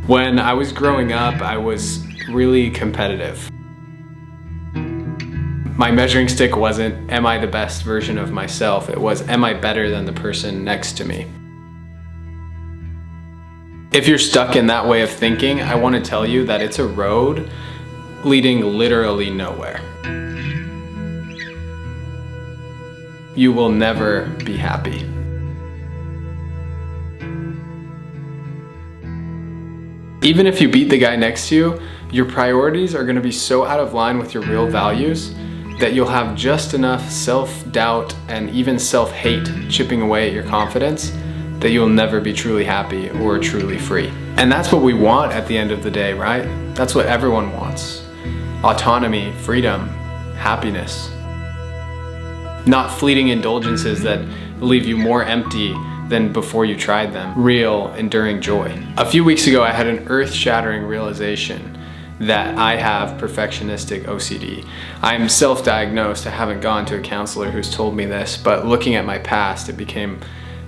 When I was growing up, I was really competitive. My measuring stick wasn't, am I the best version of myself? It was, am I better than the person next to me? If you're stuck in that way of thinking, I want to tell you that it's a road leading literally nowhere. You will never be happy. Even if you beat the guy next to you, your priorities are going to be so out of line with your real values that you'll have just enough self-doubt and even self-hate chipping away at your confidence that you'll never be truly happy or truly free. And that's what we want at the end of the day, right? That's what everyone wants. Autonomy, freedom, happiness. Not fleeting indulgences that leave you more empty than before you tried them. Real, enduring joy. A few weeks ago, I had an earth-shattering realization that I have perfectionistic OCD. I'm self-diagnosed. I haven't gone to a counselor who's told me this, but looking at my past, it became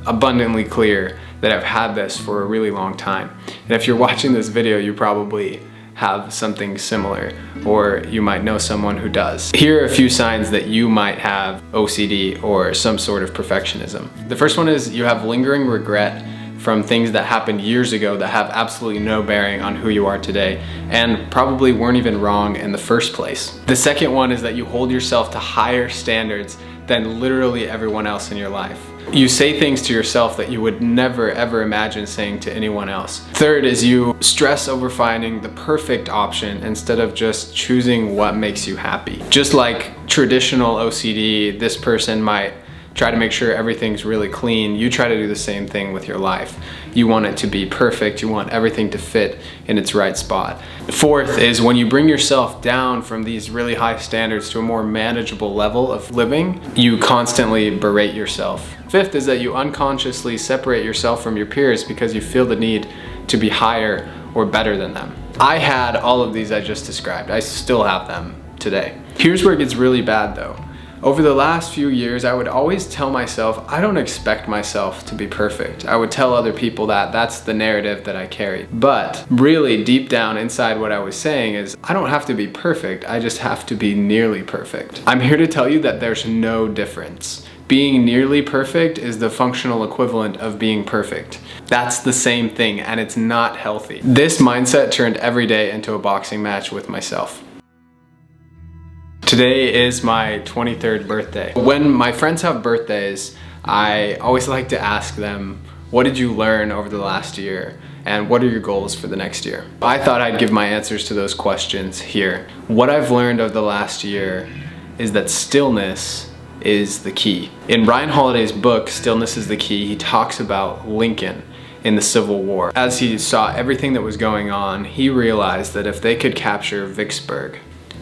abundantly clear that I've had this for a really long time. And if you're watching this video, you probably have something similar, or you might know someone who does. Here are a few signs that you might have OCD or some sort of perfectionism. The first one is you have lingering regret from things that happened years ago that have absolutely no bearing on who you are today and probably weren't even wrong in the first place. The second one is that you hold yourself to higher standards than literally everyone else in your life. You say things to yourself that you would never ever imagine saying to anyone else. Third is you stress over finding the perfect option instead of just choosing what makes you happy. Just like traditional OCD, this person might try to make sure everything's really clean. You try to do the same thing with your life. You want it to be perfect. You want everything to fit in its right spot. Fourth is when you bring yourself down from these really high standards to a more manageable level of living, you constantly berate yourself. Fifth is that you unconsciously separate yourself from your peers because you feel the need to be higher or better than them. I had all of these I just described. I still have them today. Here's where it gets really bad though. Over the last few years, I would always tell myself, I don't expect myself to be perfect. I would tell other people that that's the narrative that I carried. But really deep down inside what I was saying is, I don't have to be perfect, I just have to be nearly perfect. I'm here to tell you that there's no difference. Being nearly perfect is the functional equivalent of being perfect. That's the same thing, and it's not healthy. This mindset turned every day into a boxing match with myself. Today is my 23rd birthday. When my friends have birthdays, I always like to ask them, what did you learn over the last year? And what are your goals for the next year? I thought I'd give my answers to those questions here. What I've learned over the last year is that stillness is the key. In Ryan Holiday's book, Stillness is the Key, he talks about Lincoln in the Civil War. As he saw everything that was going on, he realized that if they could capture Vicksburg,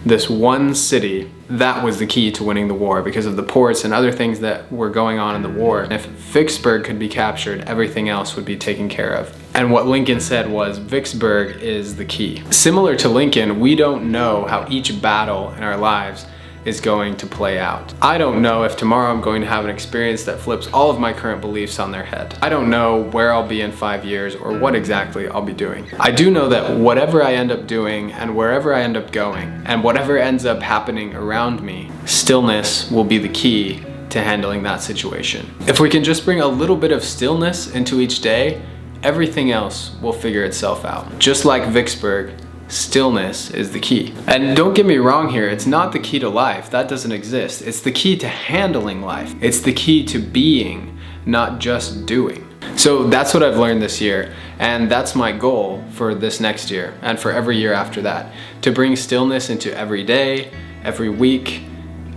this one city, that was the key to winning the war because of the ports and other things that were going on in the war. If Vicksburg could be captured, everything else would be taken care of. And what Lincoln said was, Vicksburg is the key. Similar to Lincoln, we don't know how each battle in our lives is going to play out. I don't know if tomorrow I'm going to have an experience that flips all of my current beliefs on their head. I don't know where I'll be in 5 years or what exactly I'll be doing. I do know that whatever I end up doing and wherever I end up going and whatever ends up happening around me, stillness will be the key to handling that situation. If we can just bring a little bit of stillness into each day, everything else will figure itself out. Just like Vicksburg, stillness is the key. And don't get me wrong here, it's not the key to life. That doesn't exist. It's the key to handling life. It's the key to being, not just doing. So that's what I've learned this year, and that's my goal for this next year and for every year after that, to bring stillness into every day, every week,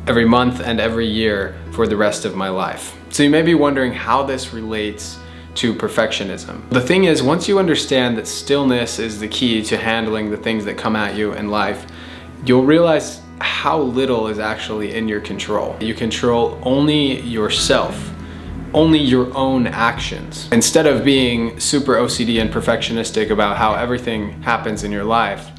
every month, and every year for the rest of my life. So you may be wondering how this relates to perfectionism. The thing is, once you understand that stillness is the key to handling the things that come at you in life, you'll realize how little is actually in your control. You control only yourself, only your own actions. Instead of being super OCD and perfectionistic about how everything happens in your life,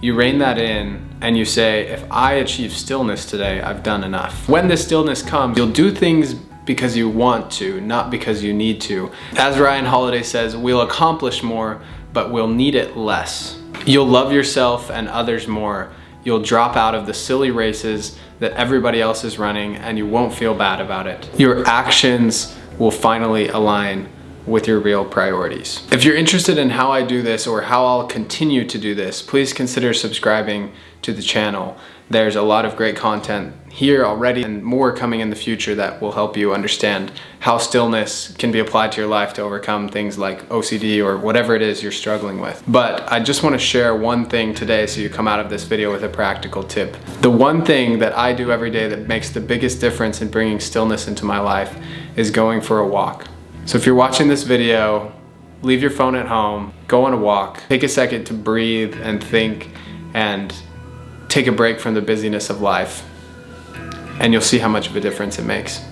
you rein that in and you say, if I achieve stillness today, I've done enough. When the stillness comes, you'll do things because you want to, not because you need to. As Ryan Holiday says, we'll accomplish more but will need it less. You'll love yourself and others more. You'll drop out of the silly races that everybody else is running, and you won't feel bad about it. Your actions will finally align with your real priorities. If you're interested in how I do this or how I'll continue to do this, please consider subscribing to the channel. There's a lot of great content here already and more coming in the future that will help you understand how stillness can be applied to your life to overcome things like OCD or whatever it is you're struggling with. But I just want to share one thing today so you come out of this video with a practical tip. The one thing that I do every day that makes the biggest difference in bringing stillness into my life is going for a walk. So if you're watching this video, leave your phone at home, go on a walk, take a second to breathe and think and take a break from the busyness of life, and you'll see how much of a difference it makes.